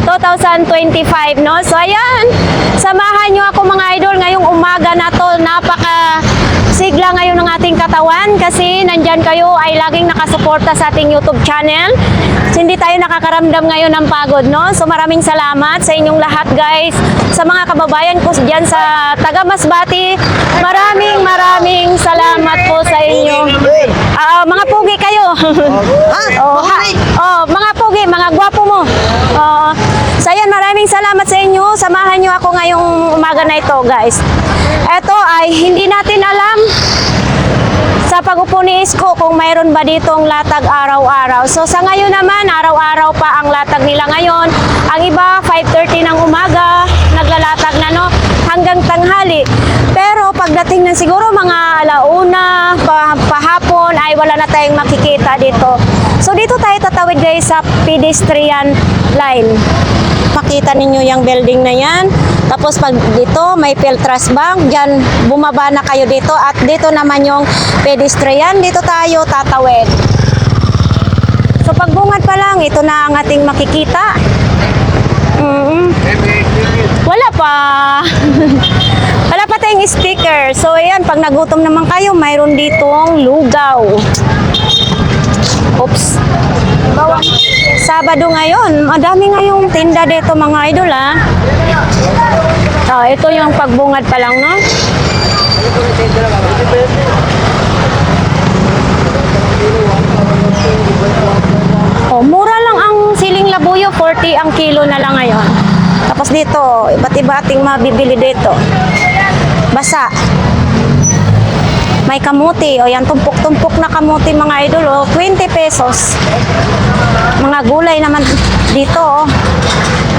2025, no? So ayan, samahan nyo ako mga idol ngayong umaga na to. Napaka sigla ngayon ng ating katawan kasi nandyan kayo ay laging nakasuporta sa ating YouTube channel. So, hindi tayo nakakaramdam ngayon ng pagod, no? So maraming salamat sa inyong lahat, guys. Sa mga kababayan ko dyan sa taga Masbate, maraming salamat po sa inyo. Mga pugi kayo. Mga pugi, mga gwapo mo. So ayan, maraming salamat sa inyo. Samahan nyo ako ngayong umaga na ito, guys. Ito ay hindi natin alam sa pag-upo ni Isko kung mayroon ba ditong latag araw-araw. So sa ngayon naman, araw-araw pa ang latag nila ngayon. Ang iba, 5:30 ng umaga, naglalatag na, no? Hanggang tanghali. Pero pagdating ng siguro mga alauna, pahapon, ay wala na tayong makikita dito. So dito tayo tatawid, guys, sa pedestrian line. Makita ninyo yung building na yan. Tapos pag dito may Peltras Bank, dyan bumaba na kayo dito. At dito naman yung pedestrian, dito tayo tatawid. So pagbungad pa lang, ito na ang ating makikita. Wala pa. Wala pa tayong sticker. So ayan, pag nagutom naman kayo, mayroon ditong lugaw. Oops. Sabado ngayon, madami ngayong tinda dito mga idol, ha. Ito yung pagbungad pa lang, no? Mura lang ang siling labuyo, 40 ang kilo na lang ngayon. Tapos dito, iba't iba ating mabibili dito. Basa. May kamuti, yan, tumpok-tumpok na kamuti mga idol, 20 pesos. Mga gulay naman dito,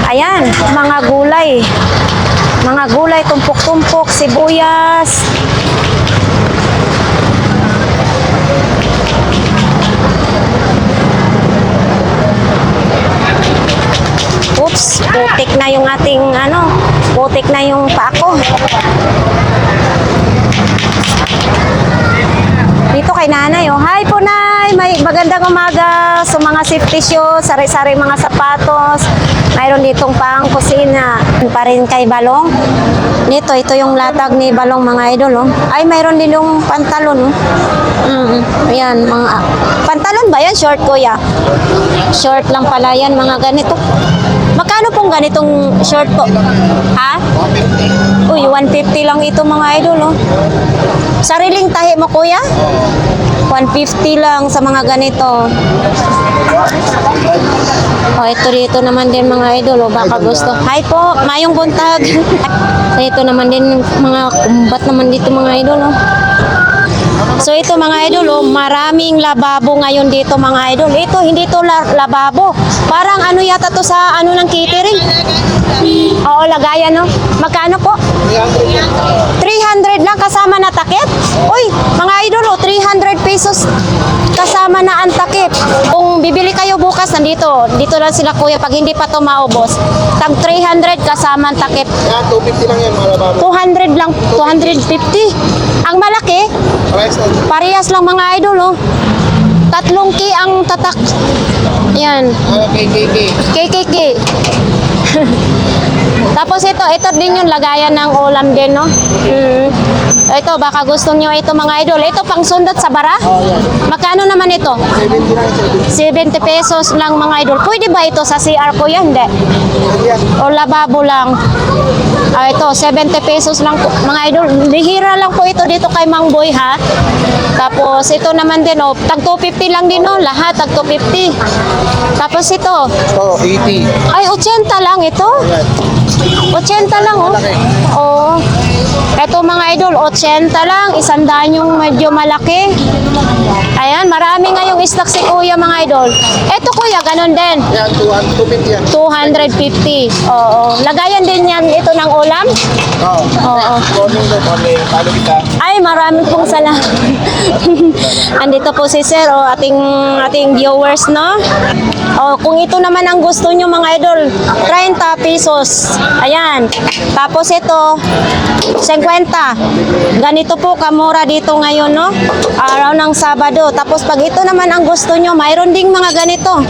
ayan, mga gulay. Mga gulay, tumpok-tumpok, sibuyas. Oops, putik na yung ating, putik na yung paa ko. Dito kay nanay, Hi po, nay! May magandang umaga. So mga safety shoes, sari-sari mga sapatos. Mayroon ditong pang kusina. Pa rin kay Balong. Ito yung latag ni Balong mga idol, Ay, mayroon din yung pantalon, Ayan, mga pantalon ba yan? Short, kuya? Short lang pala yan, mga ganito. Magkano pong ganitong short po? Ha? 150. Uy, 150 lang ito mga idol, Sariling tahi mo, kuya? 150 lang sa mga ganito. Ito dito naman din mga idol, baka gusto. Hi po, mayong buntag. Ito naman din mga kumbat naman dito mga idol, So ito mga idol, maraming lababo ngayon dito mga idol. Ito, hindi to lababo. Parang ano yata to sa ng catering. Oo, lagayan, Magkano po? 300 lang kasama na takip? Uy, mga idol, 300 pesos kasama na ang takip. Kung bibili kayo bukas, dito lang sila kuya pag hindi pa to maubos. Tag 300 kasama ang takip. 250 lang yan, mga lababo. 200 lang, 250. Ang malaki, parehas lang mga idol, 3 ki ang tatak. Yan. KKK. Tapos ito din yung lagayan ng ulam din, Ito, baka gusto nyo ito mga idol. Ito pang sundat sa bara? Magkano naman ito? 70 pesos lang mga idol. Pwede ba ito sa CR ko yan? Hindi. O lababo lang. Ito, 70 pesos lang po, mga idol. Bihira lang po ito dito kay Mang Boy, ha? Tapos ito naman din, tag 250 lang din, lahat tag 250. Tapos ito. 80. Ay, 80 lang ito. 80 lang, Ito mga idol, 80 lang. 100 yung medyo malaki. Ayan, marami ngayong stock si kuya mga idol. Ito kuya, ganun din. Yan, 250 yan. 250. Oo. Lagayan din yan ito ng ulam? Oo. Ay, marami pong salamat. Andito po si sir, ating viewers, kung ito naman ang gusto nyo mga idol, 30 pesos. Ayan. Tapos ito, 50. Ganito po kamura dito ngayon, araw ng Sabado. Tapos pag ito naman ang gusto nyo, mayroon ding mga ganito.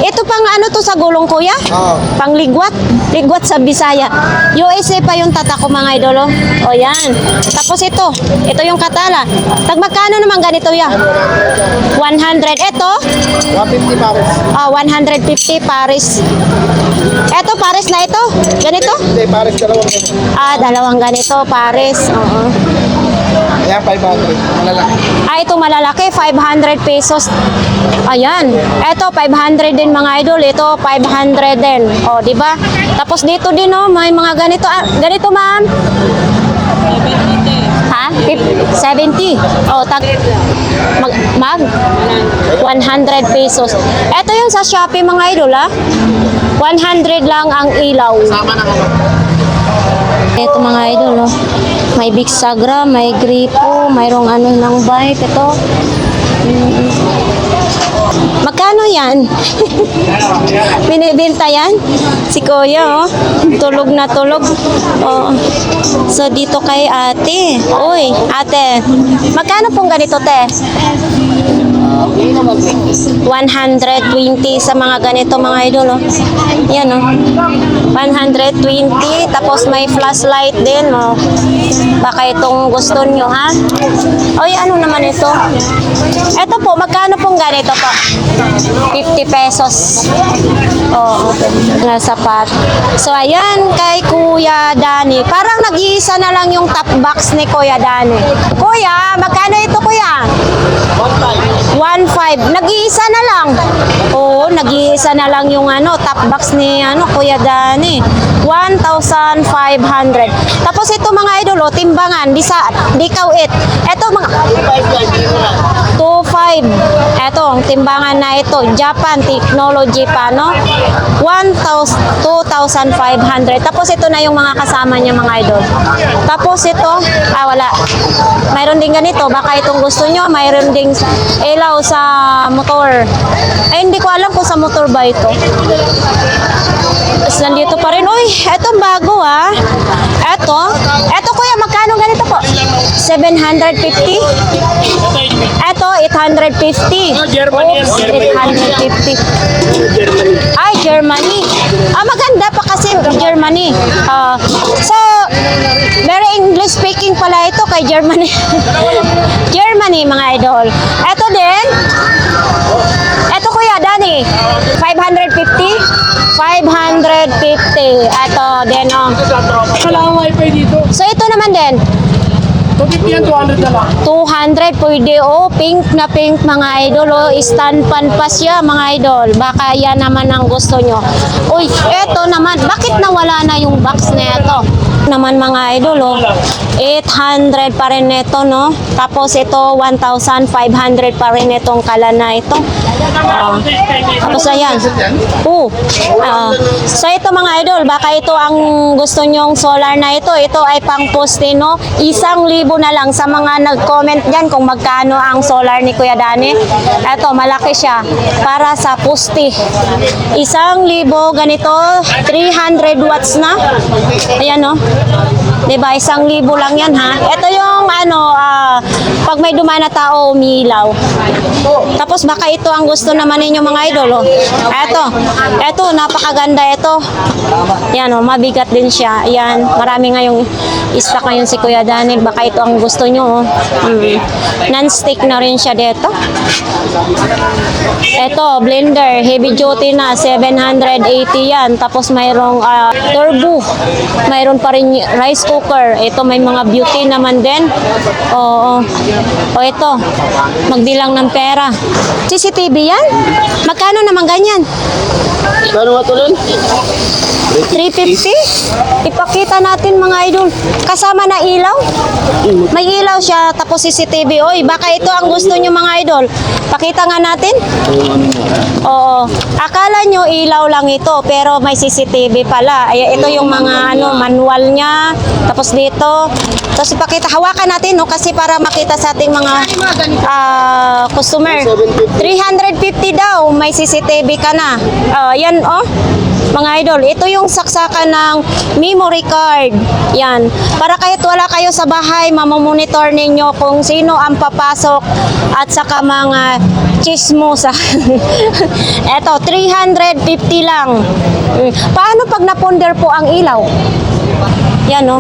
Ito pang ano to sa gulong kuya? Oo. Pang ligwat. Ligwat sa Bisaya. USA pa yung tatak ko mga idol. Oh. O yan. Tapos ito. Ito yung katala. Tagmagkano naman ganito ya? 100. Ito? 150 pares. 150 pares. Ito pares na ito. Ganito? Hindi, pares dalawang ganito. Dalawang ganito pares. Oo. Ayan, 500. Malalaki. Ito malalaki, 500 pesos. Ayan. Ito, 500 din mga idol. Ito, 500 din. O, di ba? Tapos dito din, oh, may mga ganito. Ganito, ma'am? Ha? 70. O, mag 100 pesos. Ito yung sa Shopee mga idol, ha? 100 lang ang ilaw. Sama na ako. Ito mga idol, no? May Big Sagra, may Gripo, mayroong ano ng bike. Ito. Magkano yan? Binibenta yan? Si Kuya, oh. Tulog na tulog. Oh. So, dito kay ate. Uy, ate. Magkano pong ganito, te? 120 sa mga ganito mga idol, oh. Yan, oh. 120, tapos may flashlight din, oh. Baka itong gusto nyo, ha? Oy, ano naman ito? Ito po, magkano pong ganito po? 50 pesos. Oo, na sapat. So, ayan, kay Kuya Dani. Parang nag-iisa na lang yung top box ni Kuya Dani. Kuya, magkano ito, Kuya? 1.5. Nag-iisa na lang. Oo, nag-iisa na lang yung ano, top box ni Kuya Dani. 1,500. Tapos ito mga idol, oh, timbangan, di kawit. Ito mga 2.5. Ito, ang timbangan na ito, Japan Technology pa, no? 2,500. Tapos ito na yung mga kasama niya mga idol. Tapos ito, wala. Mayroon din ganito, baka itong gusto nyo, mayroon ding ilaw sa motor. Ay, hindi ko alam kung sa motor ba ito. Tapos nandito pa rin. Uy, etong bago Eto kuya, magkano ganito po? 750? Eto, 850. Germany yan, Oops, Germany. 850. Ay, Germany. Maganda pa kasi Germany. So, very English speaking pala ito kay Germany. Germany, mga idol. Eto din. Eto kuya, Dani. 550? 550. Ito din, oh. Wala akong wifi dito. So, ito naman din. 250 yan, 200 na lang. 200 pwede, oh. Pink na pink, mga idol, oh. Stand pan pa siya, mga idol. Baka yan naman ang gusto nyo. Uy, eto naman. Bakit nawala na yung box na ito? Naman mga idol, oh. 800 pa rin ito, no? Tapos ito, 1,500 pa rin itong kala na ito. Tapos ayan. So ito mga idol, baka ito ang gusto nyong solar na ito. Ito ay pang poste, no? 1,000 na lang sa mga nag-comment dyan kung magkano ang solar ni Kuya Dani. Ito, malaki siya. Para sa poste. 1,000, ganito, 300 watts na. Ayan, no? Diba, 1,000 lang yan, ha? Ito yung, pag may dumaan na tao, umiilaw. Tapos baka ito ang gusto naman ninyo mga idol, oh. Ito, napakaganda ito. Yan, oh, mabigat din siya. Yan, marami ngayong stock ngayon si Kuya Dani. Baka ito ang gusto nyo, oh. Non-stick na rin siya dito. Ito, blender, heavy duty na, 780 yan. Tapos mayroong turbo. Mayroon pa rin rice cooker. Ito, may mga beauty naman din. Oo. O ito, magbilang ng pera. CCTV yan? Magkano naman ganyan? Ano nga ito rin? 350? Ipakita natin mga idol. Kasama na ilaw? May ilaw siya, tapos CCTV. Oy, baka ito ang gusto nyo mga idol. Pakita nga natin. Oo. Akala nyo ilaw lang ito, pero may CCTV pala. Ay, ito yung mga manual niya. Tapos dito. Tapos ipakita, hawakan natin, no? Kasi para makita sa ating mga customer. 350 daw, may CCTV ka na. Yan, oh. Mga idol, ito yung saksakan ng memory card. Yan. Para kahit wala kayo sa bahay, mamamonitor i-monitor ninyo kung sino ang papasok at saka mga chismosa. Eto, 350 lang. Paano pag naponder po ang ilaw? Yan, no?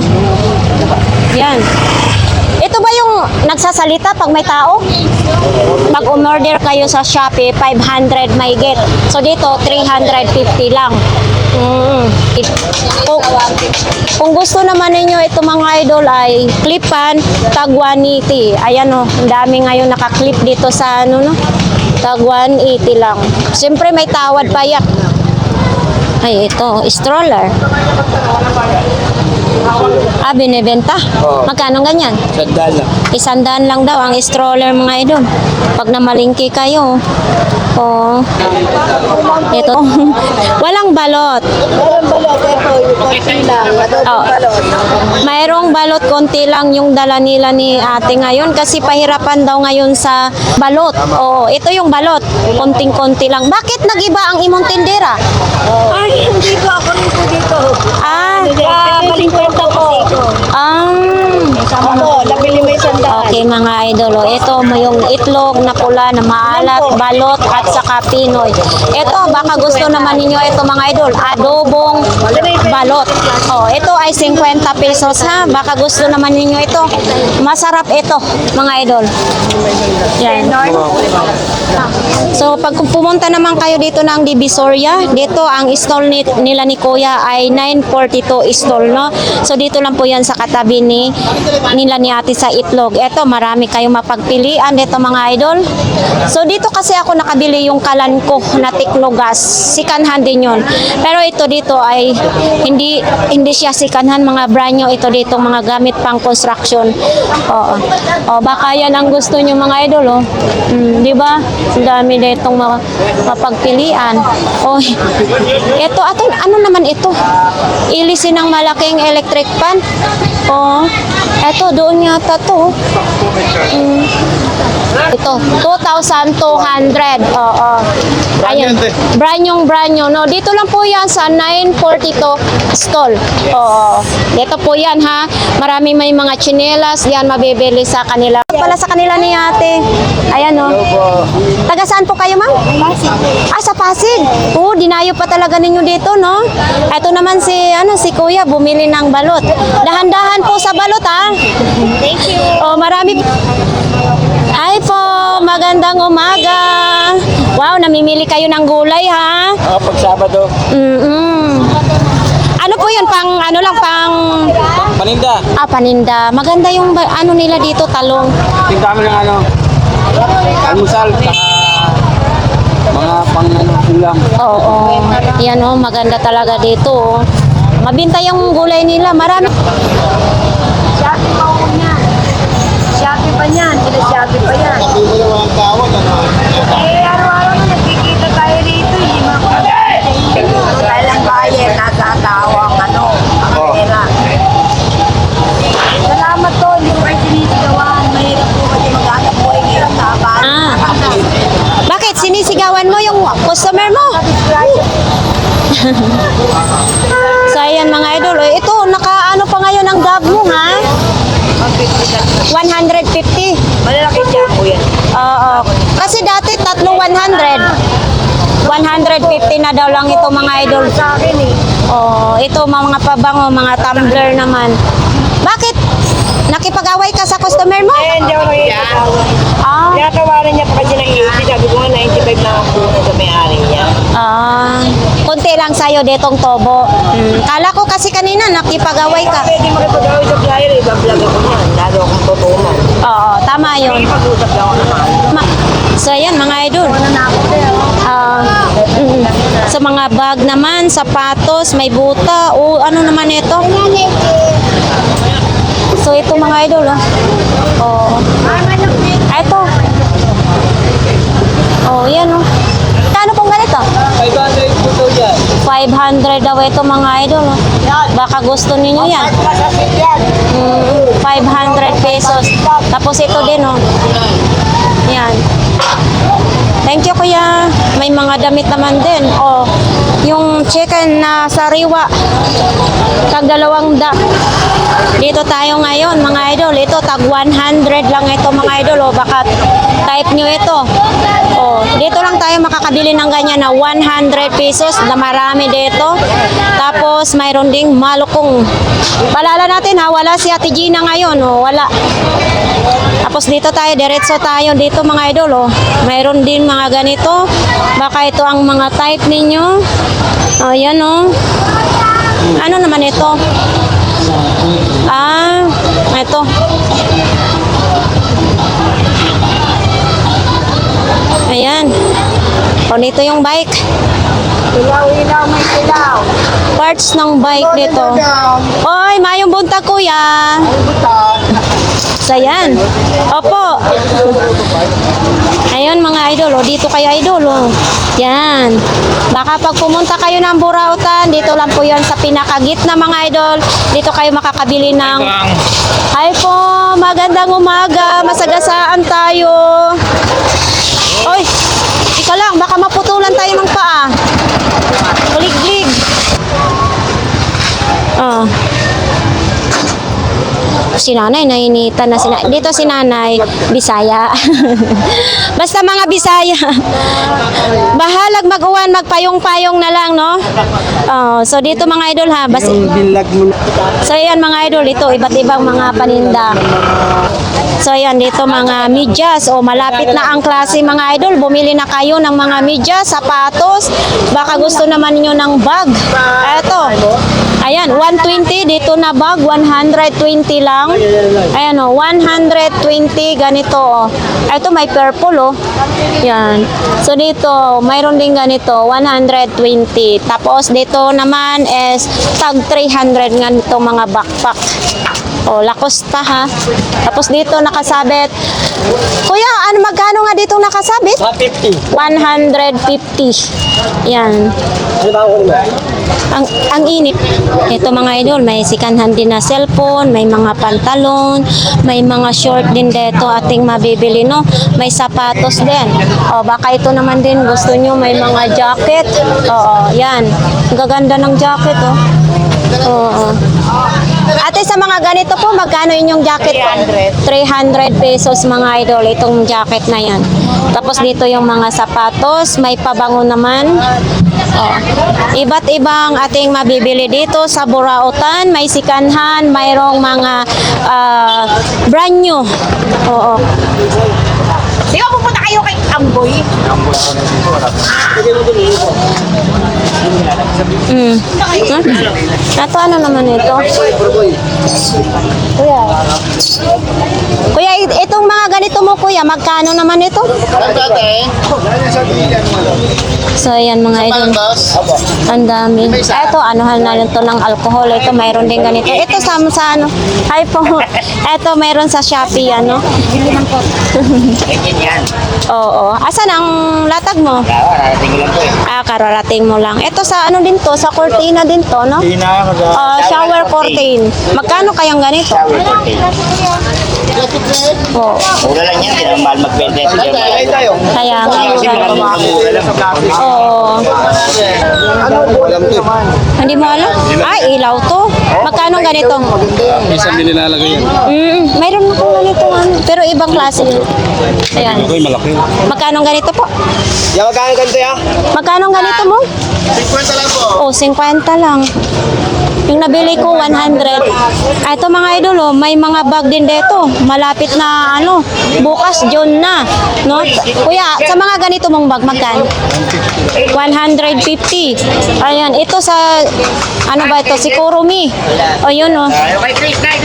Yan. Ito ba yung nagsasalita pag may tao? Pag umorder kayo sa Shopee, 500 may get. So dito, 350 lang. Kung gusto naman ninyo ito mga idol ay clipan, tag 180. Ayan o, ang dami ngayon nakaklip dito sa ano no. Tag 180 lang. Siyempre may tawad pa yan. Ay, ito, stroller. Ah, binibenta? Oo. Magkano ganyan? Sandal lang. 100 lang daw ang stroller mga idol. Pag namalingki kayo. Oh. Ito. Walang balot. Meron balot, ito, yung konti lang, adobong Oh. balot. Mayroong balot, konti lang yung dala nila ni ate ngayon kasi pahirapan daw ngayon sa balot. Oo, ito yung balot. Konting-konti lang. Bakit nag-iba ang imong tindera? Ay, hindi ko, ako rin po dito. Ah, Balik ko po. Ako, nabili mo yung sandal. okay mga idol. Oh, ito mo yung itlog na pula na maalat, balot at saka pinoy. Ito, baka gusto naman ninyo ito mga idol, adobong balot. Oh, ito ay 50 pesos ha. Baka gusto naman ninyo ito. Masarap ito mga idol. Yan. So pag pumunta naman kayo dito ng Divisoria, dito ang stall nila ni Kuya ay 942 stall, no? So dito lang po yan sa katabi nila ni ate sa itlog. Ito, marami kayong mapagpilian dito mga idol. So dito kasi ako nakabili yung kalan ko na Teknogas. Sikanhan din yun. Pero ito dito ay hindi siya sikanhan, mga brand new ito dito, mga gamit pang construction. Oo. O, baka yan ang gusto nyo mga idol, oh. Di ba? Ang dami ditong mapagpilian. Oh, ito, ano naman ito? Ilisin ng malaking electric pan. Oh, ito, doon yata to. Ito, 2,200. Oo. Ayan. Brand new. No, dito lang po yan sa 942 stall. Oo. Dito po yan ha. Marami may mga chinelas yan mabibili sa kanila. Pala sa kanila ni ate. Ayan o. Taga saan po kayo ma'am? Ah, sa Pasig. Oo, dinayo pa talaga ninyo dito, no? Ito naman si Kuya bumili ng balot. Dahan-dahan po sa balot ha. Thank you. Oh, marami. Hi po, magandang umaga. Wow, namimili kayo ng gulay ha. Pag Sabado. Ano po yun, pang Paninda. paninda. Maganda yung ano nila dito, talong. Tinta mo ng almusal. Mga ulam. Oo, yan oh, maganda talaga dito. Oh. Mabinta yung gulay nila, marami. Shopee pa ako niyan. Shopee pa niyan, sila-Shopee pa yan. Hindi mo naman ang tawag. Eh, araw-araw na nagkikita tayo rito, hindi mo ako dito tayo lang bayan, natatawang ang pera. Salamat to, hindi ko kayo sinisigawan. Mahirap po kasi mag-anak po ay hirap sa abang. Ah. Bakit sinisigawan mo yung customer mo? So ayan mga idol, ito nakaano pa ngayon ang gab mo ha? 150. Malalaki siya po yan. Oo. Kasi dati tatlo 100. 150 na daw lang ito mga idol. Sa akin eh. Oh, ito mga pabango, mga tumbler naman. Bakit? Nakipag-away ka sa customer mo? Eh, hindi ako nakikipag-away. Ah, Tinatawaran niya pa kasi ng 80. Sabi ko nga 95 na ako sa may-ari niya. konti lang sa'yo detong tobo. Kala ko kasi kanina nakipag-away ka. Pwede makipag-away sa flyer, iba-vlog ako niyan. Lalo akong tutunan. Oo, tama yun. Nakipag-usap lang ako naman. So ayan mga idol. Sa mga bag naman, sapatos, may buta, o ano naman ito? So ito mga idol, oh. Ito. Oh, yan oh. Kano pong ganito? 500 po daw yan. 500 daw ito mga idol. Oh. Baka gusto ninyo yan. 500 pesos. Tapos ito din oh. Yan. Thank you kuya. May mga damit naman din. Oh. yung chicken na sariwa. Tag 200. Dito tayo ngayon mga idol. Ito tag 100 lang ito mga idol. O baka type nyo ito. O, dito lang tayo makakabili ng ganyan na 100 pesos na marami dito. Tapos mayroon ding malukong. Palala natin ha, wala si Ate Gina ngayon. O, wala. Tapos dito tayo, diretso tayo dito mga idol. O, mayroon din mga ganito. Baka ito ang mga type ninyo. O, yan o. Ano naman ito? Ah, ito. Ayan. O, dito yung bike. Ilaw-ilaw, may ilaw. Parts ng bike dito. Oy, mayong buntag kuya. So, yan. Opo. Ayun mga idol. O, dito kayo idol. O. Yan. Baka pag pumunta kayo ng Burautan, dito lang po yan sa pinakagitna mga idol. Dito kayo makakabili ng... Hi po. Magandang umaga. Masagasaan tayo. Oy, ika lang. Baka maputulan tayo ng paa. Glig-glig. Oh. Si nanay, nainitan na dito si nanay, Bisaya. Basta mga Bisaya. Bahalag mag-uwan, magpayong-payong na lang, no? Oh, so dito mga idol ha. So ayan mga idol, ito iba't ibang mga paninda. So ayan, dito mga medyas. O malapit na ang klase mga idol. Bumili na kayo ng mga medyas, sapatos. Baka gusto naman niyo ng bag. Eto. Ayan, 120 dito na bag, 120 lang. Ayan o, 120 ganito o. Ito may purple o. Yan. So dito, mayroon din ganito, 120. Tapos dito naman is tag 300 ganito mga backpack. O, Lacosta ha. Tapos dito nakasabit. Kuya, ano magkano nga dito nakasabit? 150. 150. Yan. Ano ba ako Ang init. Ito mga idol, may sikanhan din na cellphone, may mga pantalon, may mga short din dito ating mabibili, no? May sapatos din. O, baka ito naman din gusto nyo, may mga jacket. Oo, yan. Ang gaganda ng jacket, oh. Oo. Ate, sa mga ganito po, magkano inyong jacket po? 300 pesos mga idol, itong jacket na yan. Tapos dito yung mga sapatos, may pabango naman. Oh. Iba't ibang ating mabibili dito sa Burautan, may sikanhan, mayroong mga brand new. Oo. Di ba pupunta kayo kay Amboy? Ito ano naman ito? Kuya. Kuya, itong mga ganito mo kuya, magkano naman ito? So ayan mga idol. Ang dami. Ito, anuhan na ito ng alcohol. Ito, mayroon din ganito. Ito sa ano? Hi po. Ito, mayroon sa Shopee, ano? Oo. Asan ang latag mo? Ah, kararating mo lang. Ito sa ano din to? Sa cortina din to, no? Shower curtain. Magkano kayang ganito? Oo. Mura lang yan, hindi naman mahal magbenta sa Germany. Kaya nga. Oo. Hindi mo alam? Ay, ilaw to. Magkano ganito? Minsan din nilalagay yan. Mayroon na kung ganito. Ano. Pero ibang klase yun. Ayan. Ito malaki. Magkano ganito po? Yan, magkano ganito yan? Magkano ganito mo? 50 lang po. Oh, 50 lang. Yung nabili ko, 100. Ito mga idol, oh, may mga bag din dito. Malapit na, ano, bukas, June na. No? Kuya, sa mga ganito mong bag, magkano? 150. Ayan, ito sa, ano ba ito? Si Kurumi. O, yun, oh.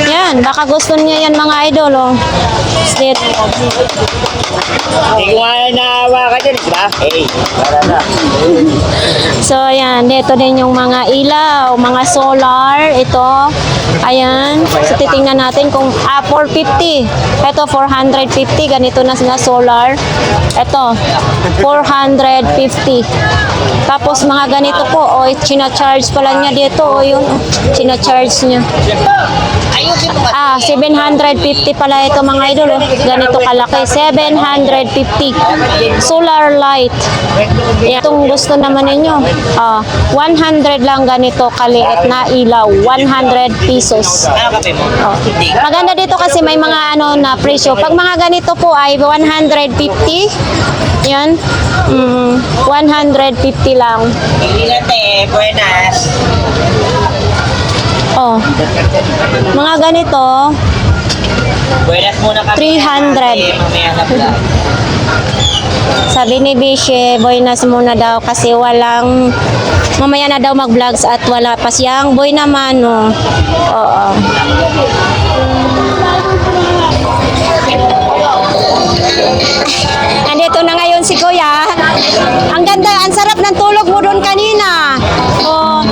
Yan, baka gusto niya yan mga idol, oh. Slit. Hindi ko nga naawa ka dyan, di ba? Hey, para na. So, ayan, dito din yung mga ilaw, mga solar, ito. Ayan. So, titingnan natin kung, 450. Ito, 450. Ganito na sila solar. Ito, 450. Tapos, mga ganito po, o, charge pala niya dito, o, yun, charge niya. 750 pala ito, mga idol, oh. Ganito kalaki, 750. Solar light. Yan. Itong gusto naman ninyo. 100 lang ganito kaliit na ilaw. 100 pesos. Ano kape mo? Oh. Maganda dito kasi may mga ano na presyo. Pag mga ganito po ay 150. Yan. 150 lang. Ingate, buenas. Oh. Mga ganito, Buenas muna kami. 300. Mamaya na pala. sabi ni Bishe, boy nas muna daw kasi walang, mamaya na daw mag-vlogs at wala pa siyang boy naman, no. Oo. Andito na ngayon si Kuya. Ang ganda, ang sarap ng tulog mo doon kanina. Oh.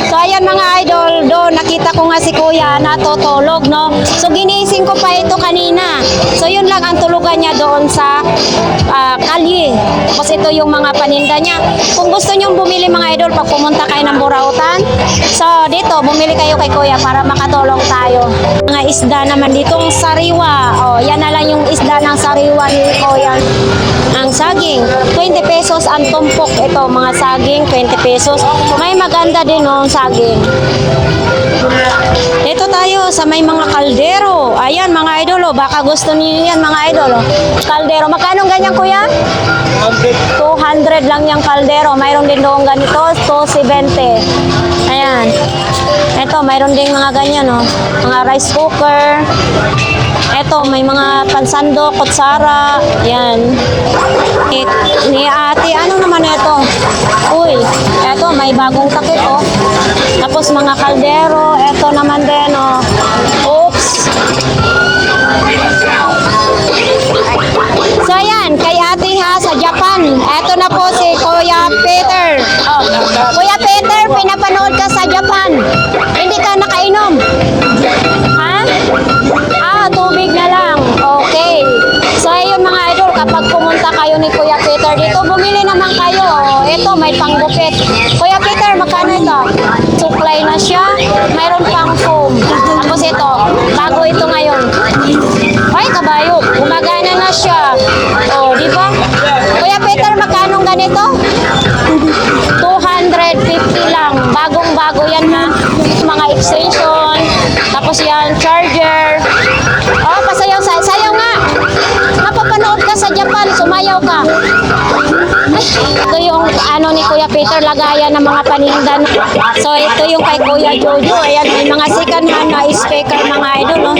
So ayan mga idol, doon nakita ko nga si Kuya natutulog, no. So ginising ko pa ito kanina. So yun lang ang tulugan niya doon sa kalye. Tapos ito yung mga paninda niya. Kung gusto nyo bumili mga idol, pag pumunta kayo ng Burautan, so dito, bumili kayo kay Kuya para makatulong tayo. Mga isda naman ditong sariwa. Oh, yan na lang yung isda ng sariwa ni Kuya. Ang saging, 20 pesos ang tumpok. Ito, mga saging, 20 pesos. May maganda din oh, saging. Ito tayo sa may mga kaldero. Ayan mga idol, oh, baka gusto niyo yan mga idol. Oh. Kaldero, magkano ganyan Kuya? 200 lang yung kaldero. Mayroon din doon ganito, 270. Ayan. Ito, mayroon din mga ganyan, oh. Mga rice cooker. Ito, may mga pansando, kutsara. Yan. Ni ate, ano naman ito? Uy, ito, may bagong takip, oh. Tapos mga kaldero. Ito naman din, oh. Oops. So, ayan, kay ate ha, sa Japan. Ito na po si Kuya Peter. Oh. Kuya Peter, pinapanood ka sa Japan. Hindi ka nakainom. Ha? Tubig na lang. Okay. So, ayun mga idol, kapag pumunta kayo ni Kuya Peter dito, bumili naman kayo. Oh, ito, may panggupit. Kuya Peter, magkano ito? Suklay na siya. Mayroon pang foam. Tapos ito, bago ito ngayon. Ay, kabayo. Gumagana na siya. Oh, di ba? Kuya Peter, magkano ganito? 250 lang. Bagong-bago yan ha. Mga extension. Tapos yan, charger. Oh, pasayaw. Sayaw nga. Napapanood ka sa Japan. Sumayaw ka. Ay, ito yung ano ni Kuya Peter, lagayan ng mga paninda. So, ito yung kay Kuya Jojo. Ayan, may mga second hand na speaker mga idol, no?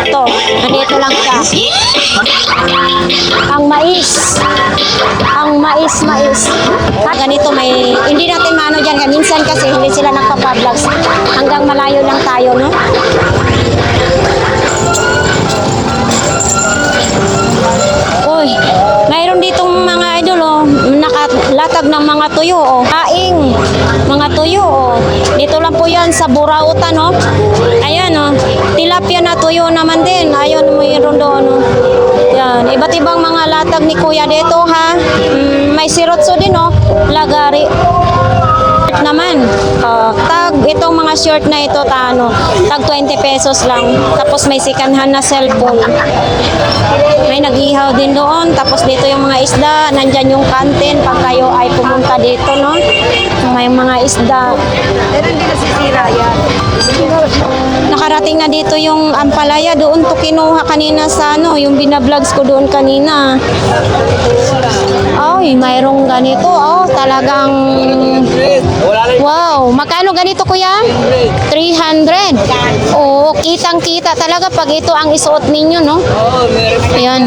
Ito, nandito lang siya. Ang mais. Ang mais. Ganito, may, hindi natin maano dyan. Minsan kasi hindi sila nagpapavlogs. Hanggang malayo lang tayo, no? Uy, mayroon ditong mga idol, oh, nakalatag ng mga tuyo, oh. Kaing, mga tuyo, oh. Dito lang po yan sa Burautan, oh. Ayan, oh. Tilapia na tuyo naman din. Ayun, mayroon doon, oh. Yan, iba't ibang mga latag ni Kuya dito, ha. May sirotso din, oh. Lagari naman. Tag, itong mga short na ito, tag 20 pesos lang. Tapos may sikanhan na cellphone. May nag-ihaw din doon. Tapos dito yung mga isda. Nandyan yung kantin pag kayo ay pumunta dito, no? May mga isda. Pero hindi nasisira yan. Nakarating na dito yung ampalaya. Doon to kinuha kanina sa ano, yung binablogs ko doon kanina. Ay, mayroong ganito. Oh, talagang wow. Magkano ganito kuya? 300. Oo, kitang-kita talaga pag ito ang isuot ninyo, no? Ayan.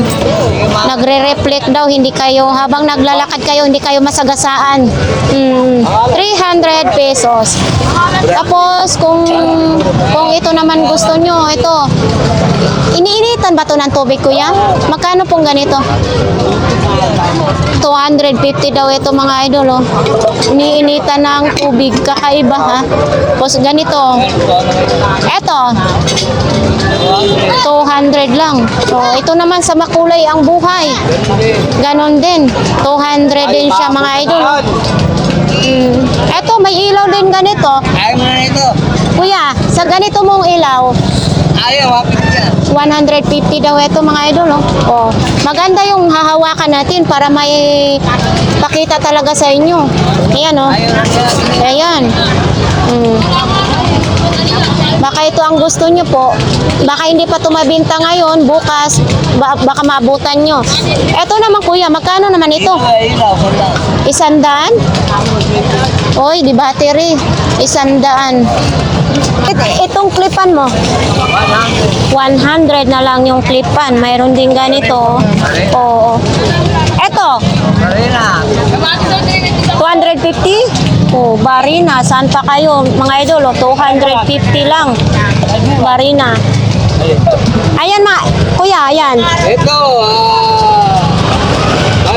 Nagre-reflect daw, hindi kayo, habang naglalakad kayo, hindi kayo masagasaan. 300 pesos. Tapos, kung ito naman gusto nyo, ito. Iniinitan ba to ng tubig, kuya? Magkano pong ganito? 250 daw ito mga idol, oh. Iniinitan ng tubig, kakaiba, ha? Tapos ganito. Ito. 200 lang. So, ito naman sa makulay ang buhay. Ganon din. 200 din siya mga idol. Ito, may ilaw din ganito. Ayaw mo na ito. Kuya, sa ganito mong ilaw, Ayaw, 150 daw ito mga idol. Oh. Maganda yung hahawakan natin para may pakita talaga sa inyo. Ayan oh. Ayan. Baka ito ang gusto nyo po. Baka hindi pa tumabinta ngayon, bukas, baka maabutan nyo. Ito naman kuya, magkano naman ito? 100? Oy, di battery. 100. Itong clipan mo? 100 na lang yung clipan. Mayroon din ganito. Oo. Ito? 250? Oh, Barina. Saan pa kayo? Mga idol, 250 lang. Barina. Ayan kuya, ayan. Ito,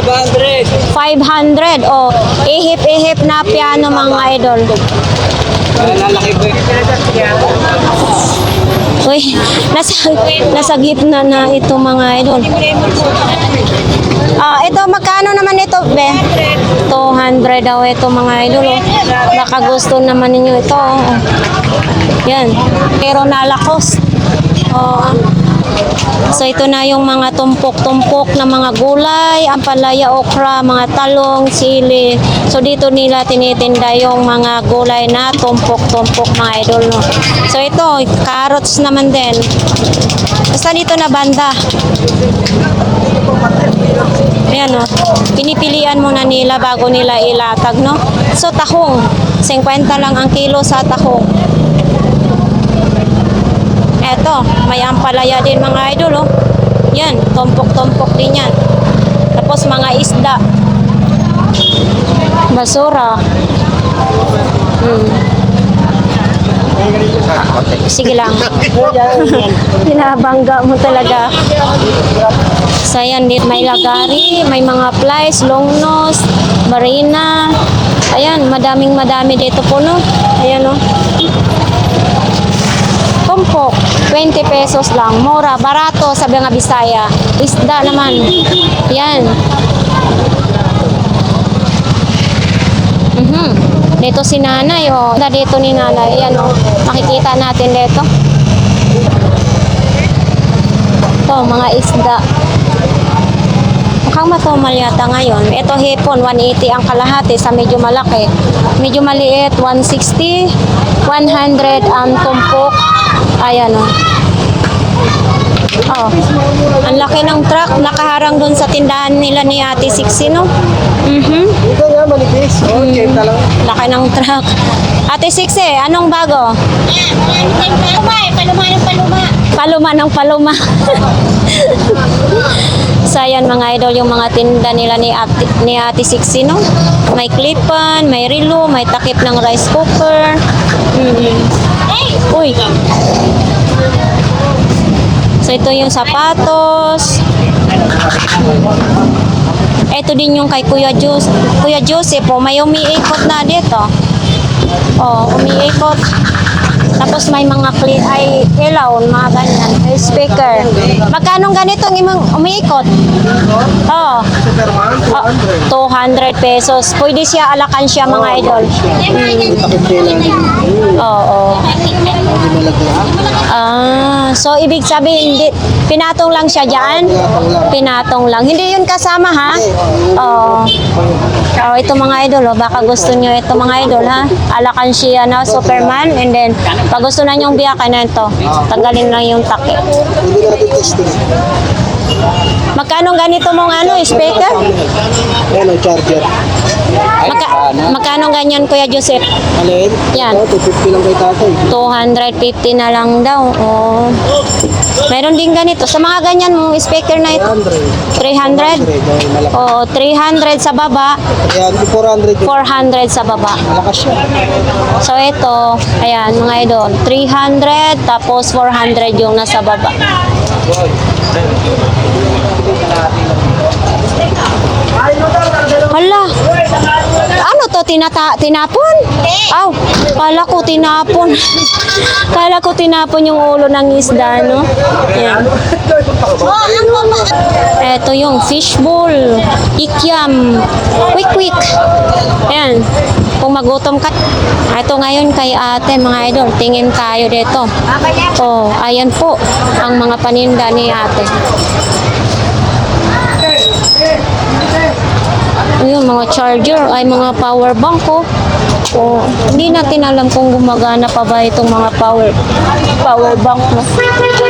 500. 500. Oh, ihip-ihip na piano mga idol. Lalaki ko Uy, nasa gitna na ito mga idol. Ito magkano naman ito, be? 200 daw ito mga idol. Oh. Baka gusto naman ninyo ito. Oh. Yan. Pero nalakos. Oh. So ito na yung mga tumpok-tumpok na mga gulay, ampalaya, okra, mga talong, sili. So dito nila tinitinda yung mga gulay na tumpok-tumpok mga idol. No? So ito, carrots naman din. Basta dito na banda. Ayan o. Pinipilian muna nila bago nila ilatag, no? So tahong. 50 lang ang kilo sa tahong. Eto, may ampalaya din mga idol, oh. Yan, tumpok-tumpok din yan. Tapos mga isda. Basura. Sige lang. Pinabangga mo talaga. So yan, may lagari, may mga flies, longnos, marina. Ayan, madami dito po, no? Ayan, no? Tumpok, 20 pesos lang. Mura, barato, sabi nga Bisaya. Isda naman. Yan. Dito si nanay, oh. Dito ni nanay. Yan, oh. Makikita natin dito. Ito, mga isda. Mukhang matumal yata ngayon. Ito hipon, 180 ang kalahati sa medyo malaki. Medyo maliit, 160. 100 ang tumpok. Ayan, oh. Oh. Ang laki ng truck. Nakaharang dun sa tindahan nila ni Ate Sixi, no? Ito nga, manipis. Okay, lang. Laki ng truck. Ate Sixi, anong bago? Paluma ng paluma. So, ayan mga idol, yung mga tinda nila ni Ate Sixi, no? May clipan, may relo, may takip ng rice cooker. Uy! So, ito yung sapatos. Ito din yung kay Kuya Joseph, oh, may umiikot na dito. Oh, umiikot. Tapos may mga ilaw, mga ganyan, may speaker. Magkano ganitong umiikot? Oh, 200 pesos. Pwede siya, alakan siya mga idol. Oo. So ibig sabihin, pinatong lang siya dyan? Pinatong lang. Hindi yun kasama, ha? Oo. Oh, ito mga idol, oh, baka gusto nyo ito mga idol, ha? Alakan siya na Superman, and then pag gusto na nyong biyakan na ito, tanggalin lang yung takip. Hindi natin testing. Magkano ganito mong speaker? Ayan, charger. Magkano ganyan Kuya Joseph? Alin? Yan. 250 lang kay tatay. 250 na lang daw. Oh. Meron din ganito. Sa mga ganyan mong speaker na ito? 300? Oh, 300 sa baba. Ayan, 400 yun. 400 sa baba. Malakas siya. So ito, ayan mga idol, 300 tapos 400 yung nasa baba. Hala, ano to, tinapon? Aw, kala ko tinapon. Kala ko tinapon yung ulo ng isda, no? Ayan. Ito yung fishbowl, ikyam, quick. Ayan, kung magutom ka. Ito ngayon kay ate, mga idol, tingin tayo dito. Oh, ayan po ang mga paninda ni ate. Yung mga charger ay mga power bank ko. Oh, hindi natin alam kung gumagana pa ba itong mga power bank mo.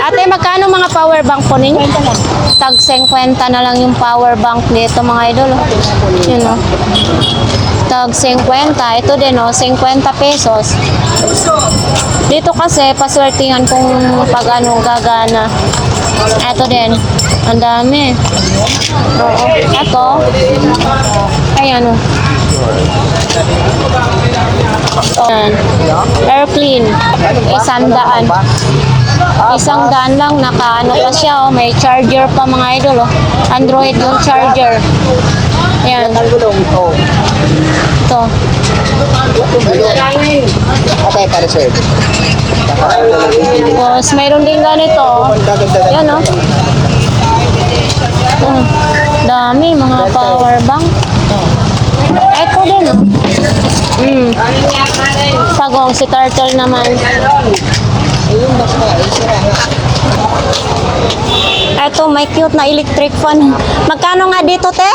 Ate, magkano mga power bank po ninyo? Tag 50 na lang yung power bank dito, mga idol. Yun, oh. Tag 50. Ito din, oh, 50 pesos. Dito kasi, paswertingan kung pag ano gagana. Ito din. Ang dami. Oo. Ito. Ayan, oh. Ayan. Airplane. 100. 100 lang. Naka ano pa siya, oh. May charger pa, mga idol, oh. Android yung charger. Ayan. Ito. Atay para sir. Tapos, mayroon din ganito. Yan, oh. Dami, mga power bank. Ito din, oh. Sagong, si Turtle naman. Ito, may cute na electric fan. Magkano nga dito, te?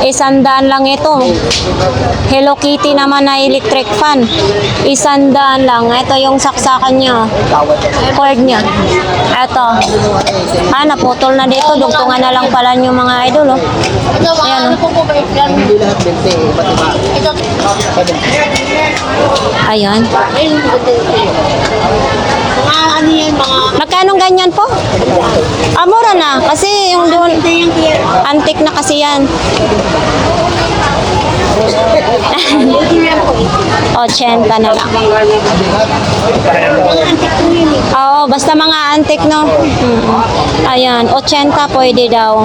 100 lang ito. Hello Kitty naman na electric fan. 100 lang. Ito yung saksakan niya. Cord niya. Ito. Naputol na dito. Dugtungan na lang pala yung mga idol. Oh. Ayan. Ayan. Magkano ganyan po? Mura na. Kasi yung doon, antique na kasi yan. 80 na lang. Oo, basta mga antique, no? Ayan, 80 pwede daw.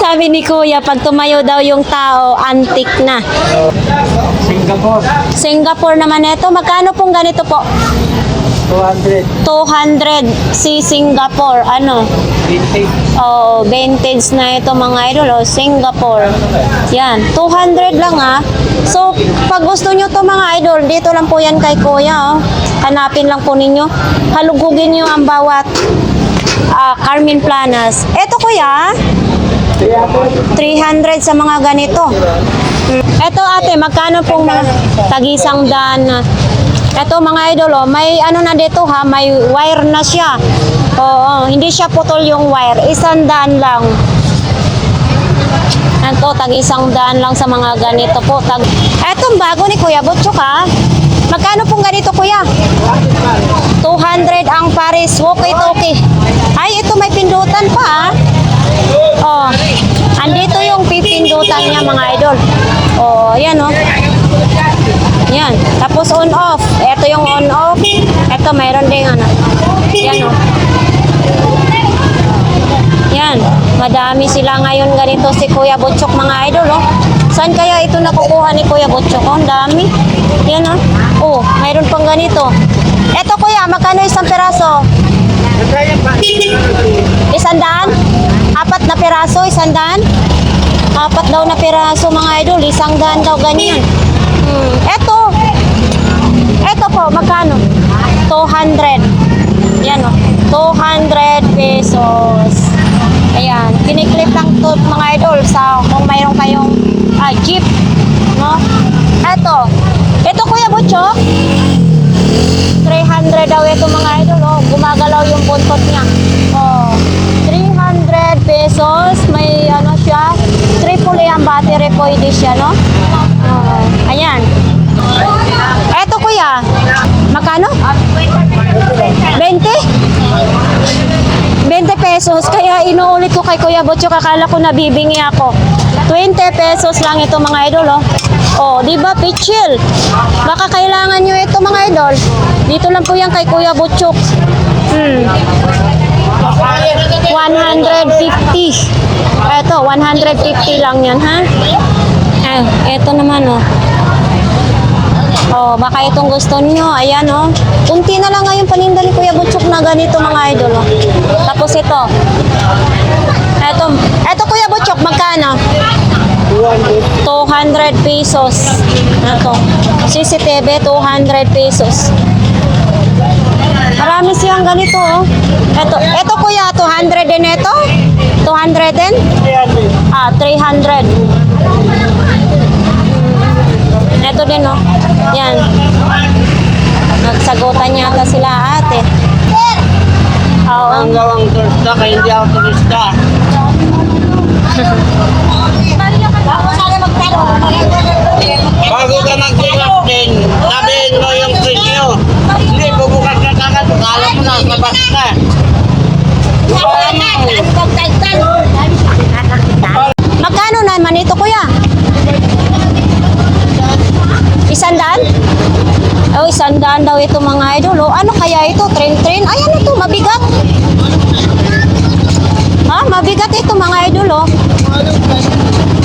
Sabi ni Kuya, pag tumayo daw yung tao, antique na. Singapore naman ito. Magkano pong ganito po? 200 si Singapore. Ano? Oh, vintage na ito, mga idol. Oh, Singapore. Yan, 200 lang, ah. So, pag gusto nyo to, mga idol, dito lang po yan kay Kuya, oh. Hanapin lang po ninyo. Halugugin nyo ang bawat Carmen Planas. Ito, Kuya, 300 sa mga ganito. Ito, ate, magkano pong mga tagisang daan? Ito, mga idol, oh, may ano na dito, ha, may wire na siya. Oo, hindi siya putol yung wire. 100 lang. Ito, tag 100 lang sa mga ganito po. Etong bago ni Kuya Butchok, ha. Magkano pong ganito, Kuya? 200 ang Paris. Okay. Ay, ito may pindutan pa, ha. Oh, andito yung pipindutan niya, mga idol. Oh, yan, oh. Yan. Tapos on-off. Ito yung on-off. Ito, mayroon din ano. Yan, oh. Yan. Madami sila ngayon ganito si Kuya Butchok, mga idol, oh. Saan kaya ito nakukuha ni Kuya Butchok? Oh, ang dami. Yan, oh. Oh, mayroon pang ganito. Ito, Kuya, magkano isang piraso? 100? 4 na piraso, 100? 4 daw na piraso, mga idol. 100 daw ganyan. Ito po, magkano? 200. Yan, o. 200 pesos. Ayan. Kiniklip lang to, mga idol, sa kung mayroon kayong jeep. No? Ito, Kuya Butchok. 300 daw ito, mga idol. Oh. Gumagalaw yung buntot niya. Oh. 300 pesos. May ano siya. AAA ang battery pwede siya, no? Ayan. Eto, Kuya. Magkano? 20? 20 pesos. Kaya inuulit ko kay Kuya Butchok. Akala ko nabibingi ako. 20 pesos lang ito, mga idol, oh. Oh, di ba, Pichil? Baka kailangan nyo ito, mga idol. Dito lang po yan kay Kuya Butchok. 150. Eto, 150 lang yan, ha? Eto naman, oh. Oh, baka itong gusto nyo. Ayan, oh. Unti na lang nga yung paninda ni Kuya Butchok na mga ganito mga idol. Oh. Tapos ito. Ito Kuya Butchok, magkano? 200 pesos. Ito. CCTV, 200 pesos. Marami siyang ganito, oh. Ito Kuya, 200 din ito? 200 din? 300. Ito din, oh. Yan. Nagsagutan yata sila ate. Oo. Ang gawang turista, kaya hindi ako turista. Bago ka mag-tin, sabihin mo yung presyo. Hindi, bubukas ka kagad. Kala mo na, labas ka. Magkano naman ito, kuya? 100? Oh, 100 daw ito mga idol. Oh, ano kaya ito? Tren-tren? Ayan ito, mabigat. Ha? Mabigat ito mga idol, oh.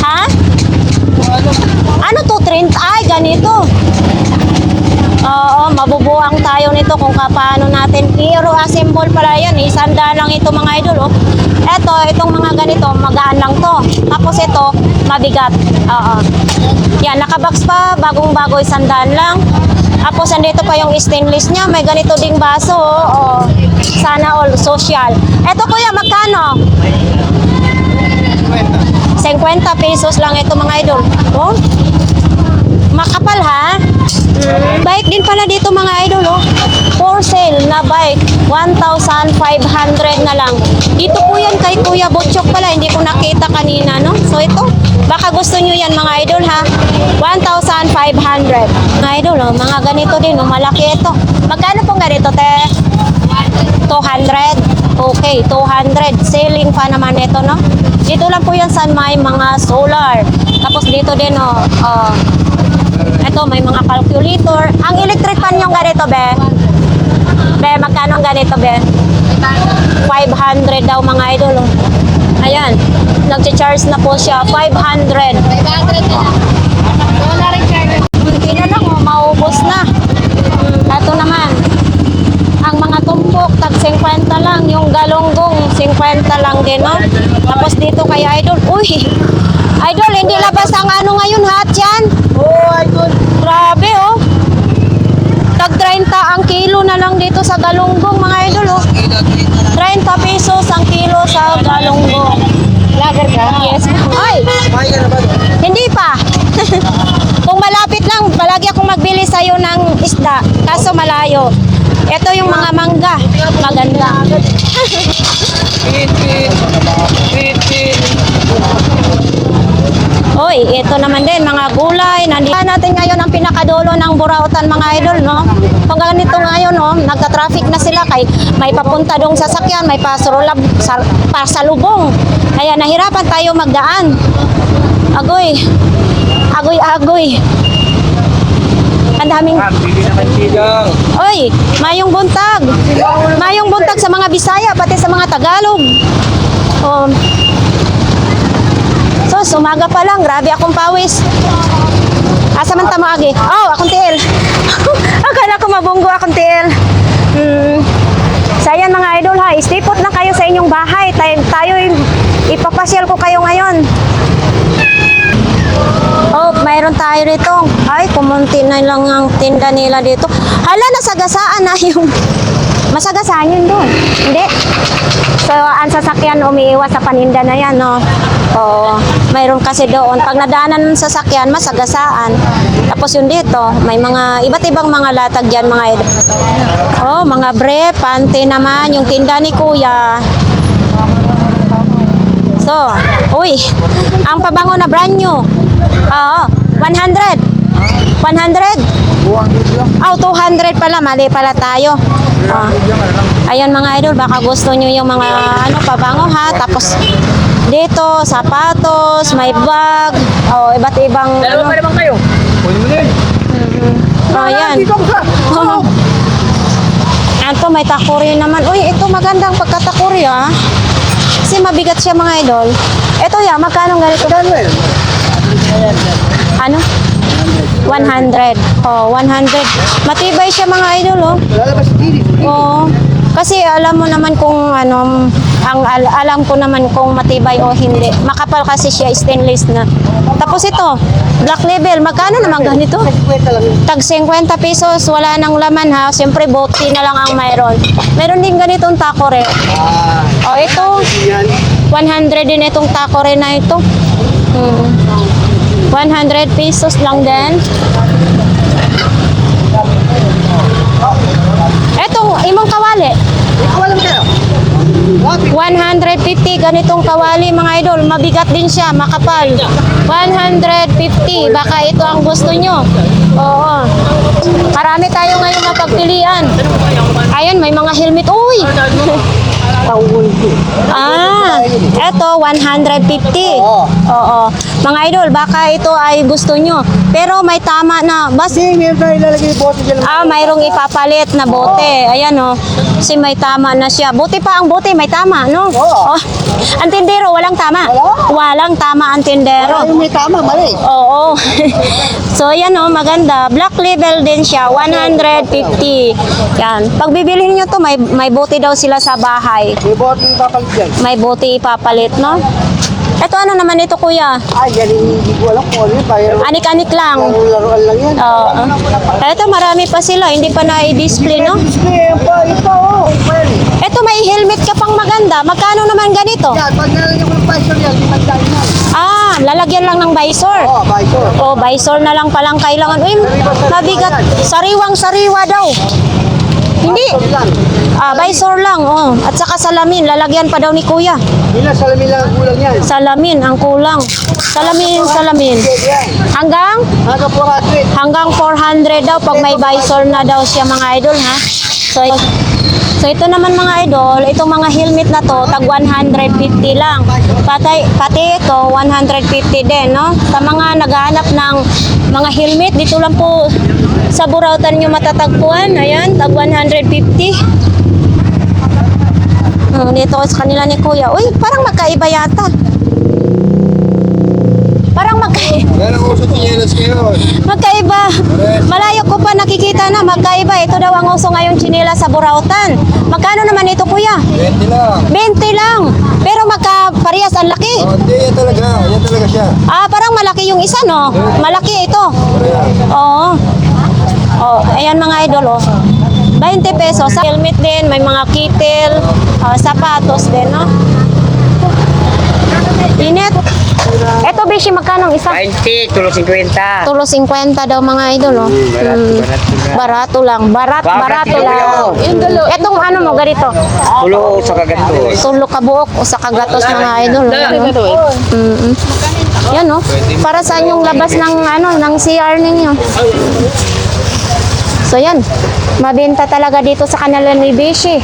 Ha? Ano to, tren? Ay, ganito. Oo, mabubuang tayo nito kung paano natin i-assemble pala yan. 100 lang ito mga idol, oh. Itong mga ganito, magaan lang to. Tapos ito, mabigat. Oo. Yan, nakabox pa, bagong-bago, 100 lang. Tapos andito pa yung stainless niya, may ganito ding baso, oh. Sana all social. Ito kuya, magkano? 50 pesos lang ito mga idol. Oh. Makapal ha? Bike din pala dito mga idol, oh. For sale na bike, 1,500 na lang. Dito po yan kay Kuya Butchok pala, hindi ko nakita kanina, no? So ito, baka gusto nyo yan mga idol ha. 1,500. Mga idol, oh, mga ganito din, oh, malaki ito. Magkano pong ganito, te? 200. Okay, 200. Selling pa naman ito, no? Dito lang po yan sa may mga solar. Tapos dito din, oh, ito, may mga calculator. Ang electric fan yung ganito, be? Be, magkano ang ganito, be? 500 daw, mga idol. Oh. Ayan, nag-charge na po siya. 500. Hindi na lang, oh, maubos na. Ito naman, ang mga tumpok, tag 50 lang. Yung galonggong, 50 lang din, no? Tapos dito kay idol, uy, idol, hindi labas ang ano ngayon, hat yan? Oh, idol. Grabe, oh. Tag 30 ang kilo na lang dito sa galunggong, mga idol, oh. 30 pesos ang kilo sa galunggong. Lager ka? Yes. Ay, Kumain ka na ba? hindi pa. Kung malapit lang, palagi akong magbili sa'yo ng isda. Kaso malayo. Ito yung mga mangga. Maganda. Oy, ito naman din, mga gulay. Nandito natin ngayon ang pinakadulo ng Burautan, mga idol, no? Kung ganito ngayon, no, nagka-traffic na sila kay may papunta dong sasakyan, may pasalubong. Kaya nahirapan tayo magdaan. Agoy. Agoy. Ang daming... Oy, mayong buntag. Mayong buntag sa mga Bisaya, pati sa mga Tagalog. So, umaga pa lang, grabe akong pawis. Asa man tama agi? Oh, akong tiil. Akala ko mabunggo akong tiil. So, ayan mga idol ha, stay put lang kayo sa inyong bahay. Tayo ipapasyal ko kayo ngayon. Oh, mayroon tayo rito. Ay, kumunti na lang ang tinda nila dito. Hala, nasagasaan na yung... Masagasaan yun doon. Hindi. So, ang sasakyan umiiwas sa paninda na yan, no? Oo. Mayroon kasi doon. Pag nadaanan ng sasakyan, masagasaan. Tapos yun dito, may mga iba't ibang mga latag dyan, mga idol. Oh, mga brief, panty naman, yung tinda ni Kuya. So, uy, ang pabango na brand new. Oo, 100. 100? Oh, 200 pala. Mali pala tayo. Ayan mga idol, baka gusto nyo yung mga ano, pabango ha. Tapos dito, sapatos, may bag. Oh, iba't ibang... Dalawa pa naman kayo. Pwede mo din. Oh, ayan. Oh. Ito, may takuri naman. Uy, ito magandang pagkatakuri ha. Kasi mabigat siya mga idol. Ito ya, magkano ganito? Ano? 100. Oh, 100. Matibay siya mga idol, oh. Lalabas sa TV. Oh. Kasi alam mo naman kung ano, alam ko naman kung matibay o hindi. Makapal kasi siya, stainless na. Tapos ito, black label. Magkano naman ganito? Tag 50 pesos, wala nang laman ha. Siyempre, bote na lang ang mayroon. Meron din ganitong takore. O, ito, 100 din itong takore na ito. 100 pesos lang din. Etong imong kawali. 150 ganitong kawali mga idol. Mabigat din siya, makapal. 150. Baka ito ang gusto nyo. Oo. Marami tayo ngayon na pagpilian. Ayan, may mga helmet. Uy! Eto 150. Oo. Mga idol, baka ito ay gusto nyo. Pero may tama na. Meron tayo ilalagay yung bote dyan. Mayroong ipapalit na bote. Ayan o. Kasi may tama na siya. Buti pa ang bote, may tama, no? Oo. Ang tindero, walang tama. Walang tama ang tindero. May tama, mali. Oo. So, ayan o, maganda. Black label din siya, 150. Yan. Pag bibilhin nyo to, may bote daw sila sa bahay. May bote yung papalit dyan. May bote ipapalit, no? Ito ano naman ito, kuya? Yan hindi ko alam kung ano yun. Tayo Anik-anik lang. laruan lang yan. Oo. Ito, marami pa sila. Hindi pa na-i-display, no? Display, yan pa, Ito, may helmet ka pang maganda. Magkano naman ganito? Yan, pag nalagyan ko ng visor yan, 5 yan. Lalagyan lang ng visor. Visor. O, visor na lang palang kailangan. Uy, mabigat. Sariwang-sariwa daw. Hindi. Visor lang. Oh. At saka salamin. Lalagyan pa daw ni kuya. Hindi na, salamin lang ang kulang yan. Salamin ang kulang. Salamin. Yan. Hanggang? Hanggang 400 daw pag may visor na daw siya mga idol ha. So ito naman mga idol, itong mga helmet na to tag 150 lang. Pati ito 150 din, no? Sa mga naghahanap ng mga helmet, dito lang po sa Burautan nyo matatagpuan. Ayan, tag 150. Dito sa kanila ni kuya. Uy, parang magkaiba yata. Parang magkaiba. Meron uso chinelas ngayon. Magkaiba. Malayo ko pa nakikita na magkaiba. Ito daw ang uso ngayon chinela sa Burautan. Magkano naman ito, kuya? 20 lang. 20 lang. Pero magkaparehas ang laki. Hindi, yan talaga. Yan talaga siya. Parang malaki yung isa, no? Malaki ito. Oo. Ayan mga idol, 20 pesos. Sa helmet din, may mga kitil, sapatos din, no? Init. Ito, Bishi, magkano ang isa? 20, tulo 50. Tulo 50 daw mga idol, Barato lang. Barato lang. Etong ano mo, ganito? Tulo sa kagatos. Tulo kabuok o sa kagatos mga idol. Yan, no? Para saan yung labas ng ng CR ninyo? So yan, mabenta talaga dito sa kanila ni Bishi.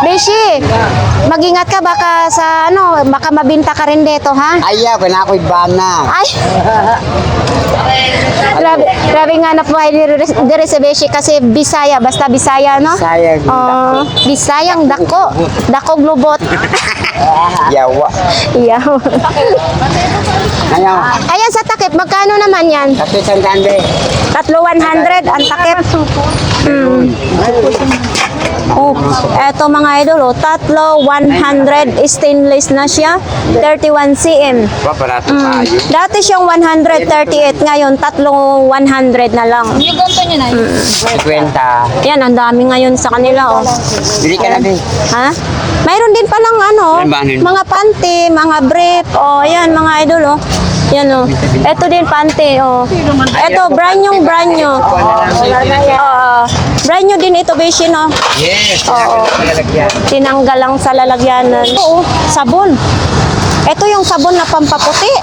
Bishi, mag-ingat ka baka sa baka mabinta ka rin dito, ha? Ayaw, kaya ako'y bana. Ay! Grabe nga na po ay dire sa Bishi kasi Bisaya, basta Bisaya, no? Sayang. Bisayang dako. Dakog lubot. Yawa. Iyaw. Ayaw. Ayan sa takip, magkano naman yan? Kasi sandande. 3,100 ang takip. Eto mga idol, 3,100 stainless na siya, 31 cm. Barato tayo. Dati siyang 138, ngayon 3,100 na lang. Yung ganito nyo na 50. Yan, ang dami ngayon sa kanila, Bili ka na din. Ha? Mayroon din palang mga panty, mga brief, ayan mga idol, Yan, Ito din panty, Ito, brand new. Brand new din ito, Bishi, no? Yes. Tinanggal lang sa lalagyanan. Oo, sabon. Ito yung sabon na pampaputi.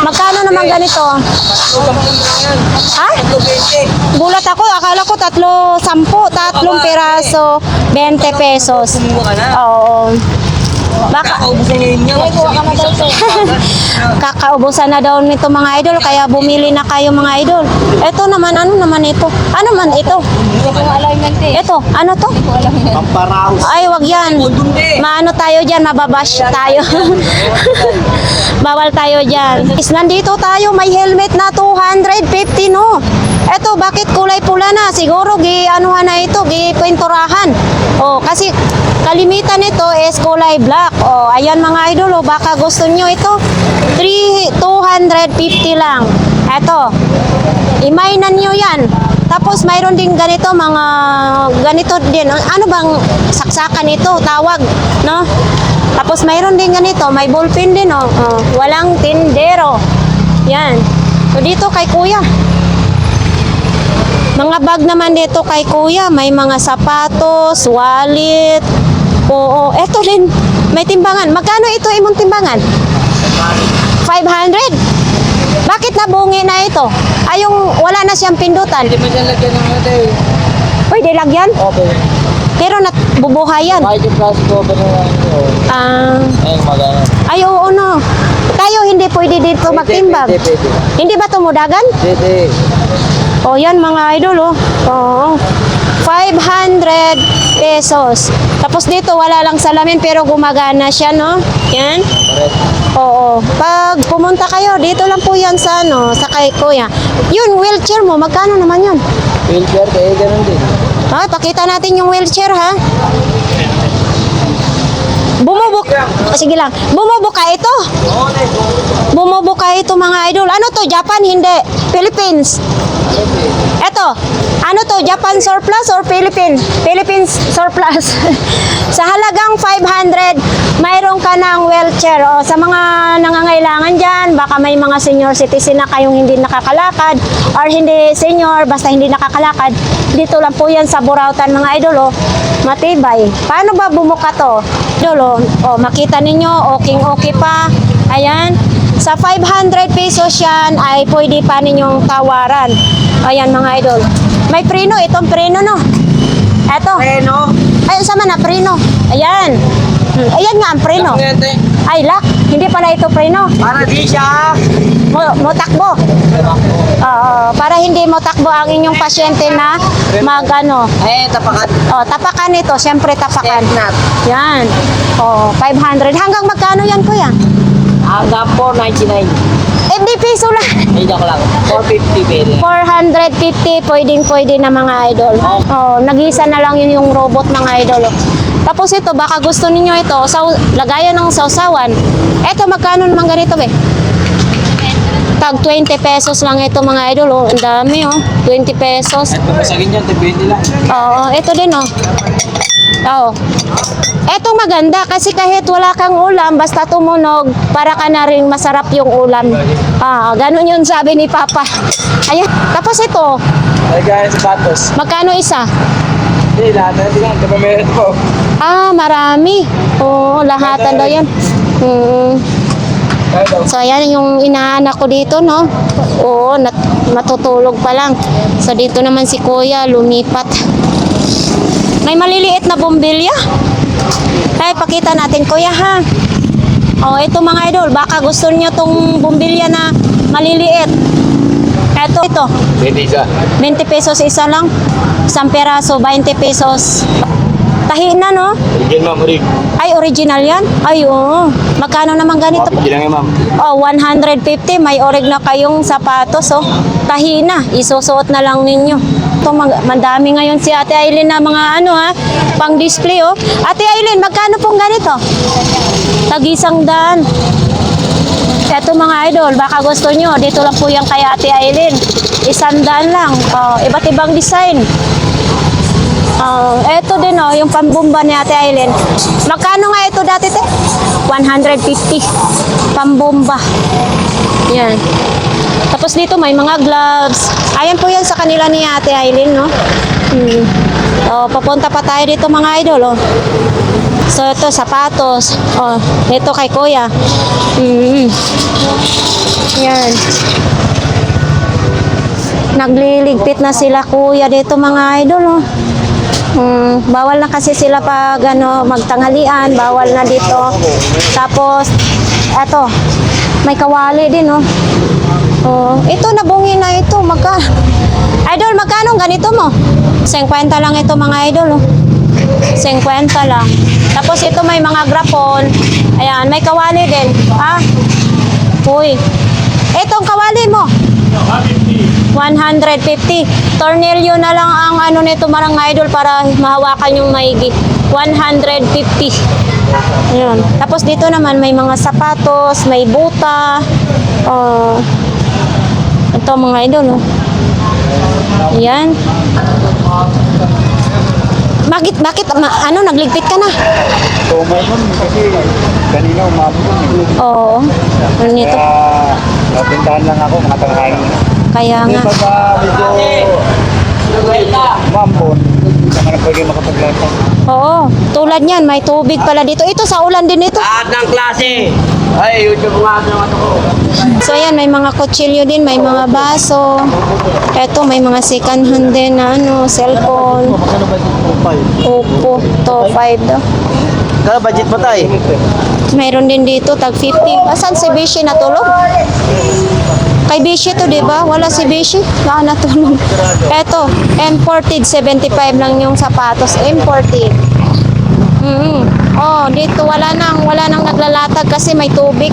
Magkano naman ganito? Ha? Gulat ako. Akala ko 3 piraso, 20 pesos. Oo. Baka kakaubusan na daw nito mga idol, kaya bumili na kayo mga idol. Ito naman, ano naman ito? Ano man ito? Ito, ano to? Pamparaos. Ay, wag yan. Maano tayo dyan, mababash tayo. Bawal tayo dyan. Nandito tayo, may helmet na 250, no? Eto, bakit kulay pula na? Siguro anuhan na ito, pinturahan. Oh, kasi kalimitan nito is kulay black. Oh, ayan mga idol, oh, baka gusto nyo ito. 250 lang. Eto, imainan nyo yan. Tapos mayroon din ganito, mga ganito din. Ano bang saksakan ito? Tawag, no? Tapos mayroon din ganito, may ballpen din, oh. Oh, walang tindero. Yan. So dito kay kuya. Mga bag naman dito kay kuya, may mga sapatos, wallet. Oo, eto din. May timbangan. Magkano ito imong timbangan? 500? Bakit nabungi na ito? Ay, yung wala na siyang pindutan. Hindi mo dyan lagyan ng ano eh. Pwede lagyan? Okay. Pero bubuhayan. Kahit yung plastic cover na lang ito. Ayun, magana. Ay, oo, no. Tayo hindi pwede dito magtimbang. Pwede. Hindi ba tumudagan? Pwede. O, yan mga idol, oh. Oo. 500 pesos. Tapos dito, wala lang salamin pero gumagana siya, no? Yan. Oo. Pag pumunta kayo, dito lang po yan sa, sa kay kuya. Yun, wheelchair mo, magkano naman yun? Wheelchair, kaya ganun din. Ah, pakita natin yung wheelchair, ha? Sige lang. Bumubuka ito. Bumubuka ito mga idol. Ano to? Japan? Hindi. Philippines. Eto. Ano to? Japan surplus or Philippines? Philippines surplus. Sa halagang 500, mayroon ka ng wheelchair. O, sa mga nangangailangan dyan, baka may mga senior citizen na kayong hindi nakakalakad or hindi senior, basta hindi nakakalakad. Dito lang po yan sa Burautan mga idol. O. Matibay. Paano ba bumuka to? Idol, o, makita ninyo, okay pa. Ayan. Sa 500 pesos yan ay pwede pa ninyong tawaran. Ayan mga idol. May preno, itong preno, no? Eto. Preno. Ay, sama na, preno. Ayan. Ayan nga ang preno. Ay, lock. Hindi pala ito preno. Para di siya. Motakbo. Para hindi motakbo ang inyong pasyente na magano. Tapakan. Tapakan ito. Siyempre tapakan. Step nut. Yan. 500. Hanggang magkano yan, kuya? Hanggang 499. Di piso lang. Ay, joke lang. 450 pwede. 450, pwede na mga idol. Nag-isa na lang yun yung robot mga idol. Tapos ito, baka gusto ninyo ito, lagayan ng sausawan. Ito, magkano naman ganito be? Tag 20 pesos lang ito mga idol. Oh, ang dami 20 pesos. Masagin dyan, 20 lang. Oo, ito din Oo. Eto maganda kasi kahit wala kang ulam, basta tumunog, para ka na rin masarap yung ulam. Ganun yun sabi ni Papa. Ayan. Tapos ito, Ay guys, sapatos. magkano isa? Hindi, lahat na lang. Kapamilit po. Marami. Oo, lahatan daw yan. So, ayan yung inaanak ko dito, no? Oo, matutulog pa lang. So, dito naman si Kuya, lumipat. May maliliit na bombilya. Ay, pakita natin, Kuya, ha? Ito mga idol, baka gusto niyo tong bombilya na maliliit. Ito. 20 pesos isa lang. Isang peraso, 20 pesos. Tahi na, no? Bigyan ma'am, Rick. Ay, original yan? Ay, oo. Magkano naman ganito? Bigyan lang ma'am. 150. May orig na kayong sapatos, Tahi na. Isusuot na lang ninyo. Ito, madami ngayon si Ate Aileen na mga pang display, Ate Aileen, magkano pong ganito? Tag-100. Ito mga idol, baka gusto nyo, dito lang po yan kay Ate Aileen. 100 lang. Iba't ibang design. Ito din yung pambumba ni Ate Aileen. Magkano nga ito dati, te? 150. Pambumba. Yan. Tapos dito may mga gloves. Ayan po yan sa kanila ni Ate Aileen, no? Papunta pa tayo dito mga idol, So ito, sapatos. Ito kay Kuya. Yan. Nagliligpit na sila Kuya dito mga idol, bawal na kasi sila pag magtanghalian, bawal na dito. Tapos eto, may kawali din, ito nabungi na ito. Idol, magkano ganito mo? 50 lang ito mga idol, 50 lang. Tapos ito may mga grapon. Ayan, may kawali din. Uy. Itong kawali mo? 150. Tornilyo na lang ang ano nito mga idol para mahawakan yung maigi. 150. Ayun. Tapos dito naman may mga sapatos, may buta. Ito mga idol. Oh. Yan. Bakit ano nagligpit ka na? So, may nun kasi kanina umabot yun. Oo. Ano nito? Kaya napintahan lang ako mga tanghain. Kaya nga. Pagka medyo umambon, hindi naman na pwede makapaglata. Oo. Tulad niyan, may tubig pala dito. Ito sa ulan din ito. Lahat ng klase. Ay, YouTube nga naman ako. So ayan, may mga kutsilyo din, may mga baso. Eto, may mga second hand din na ano, cellphone. Magkano ba ito? Oppo, to 5 daw. Kaya budget pa tayo? Mayroon din dito, tag 50. Asan si Bishi natulog? Kay Bishi to, di ba? Wala si Bishi. Baka natulog. Eto, imported, 75 lang yung sapatos. Imported. Oh, dito wala nang naglalatag kasi may tubig.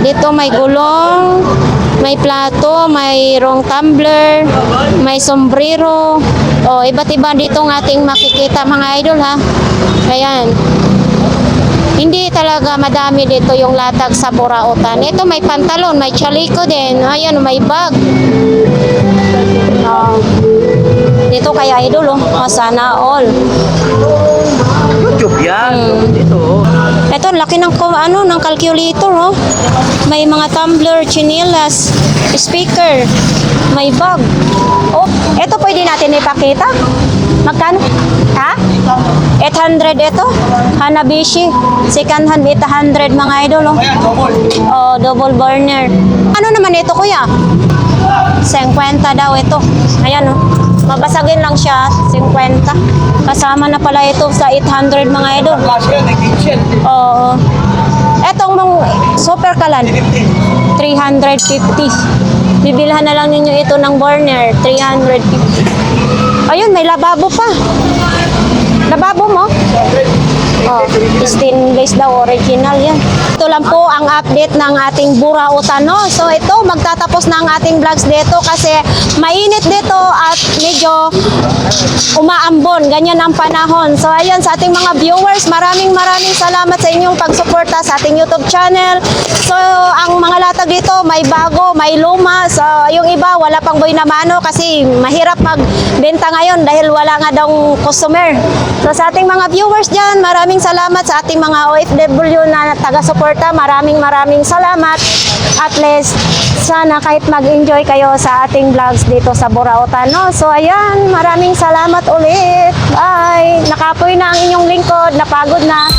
Dito may gulong, may plato, may rong tumbler, may sombrero. Oh, iba't iba dito ng ating makikita mga idol ha. Ayan. Hindi talaga madami dito yung latag sa Burautan. Ito may pantalon, may chaliko din. Ayan, may bag. Dito kaya idol oh, sana all. YouTube yan. Dito. Ito laki ng ng calculator oh. May mga tumbler, chinelas, speaker, may bag. Oh, ito pwede natin ipakita. Magkano? Ha? 800 ito. Hanabishi. Second hand 800 mga idol oh. Oh, double burner. Ano naman ito kuya? 50 daw ito. Ayan oh. Mabasagin lang siya, 50. Kasama na pala ito sa 800 mga idol. Oo. Etong super kalan, 350. Bibilhan na lang ninyo ito ng burner, 350. Ayun, may lababo pa. Lababo mo? Oh, stainless daw, original yan. Ito lang po ang update ng ating Burautan, no? So ito, magtatapos na ang ating vlogs dito kasi mainit dito at medyo umaambon. Ganyan ang panahon. So ayan, sa ating mga viewers, maraming salamat sa inyong pagsuporta sa ating YouTube channel. So ang mga latag dito, may bago, may luma. So yung iba, wala pang boy na mano kasi mahirap magbenta ngayon dahil wala nga daw customer. So sa ating mga viewers dyan, maraming salamat sa ating mga OFW na taga-suporta. Maraming salamat. At least, sana kahit mag-enjoy kayo sa ating vlogs dito sa Burautan. No? So, ayan. Maraming salamat ulit. Bye. Nakapoy na ang inyong lingkod. Napagod na.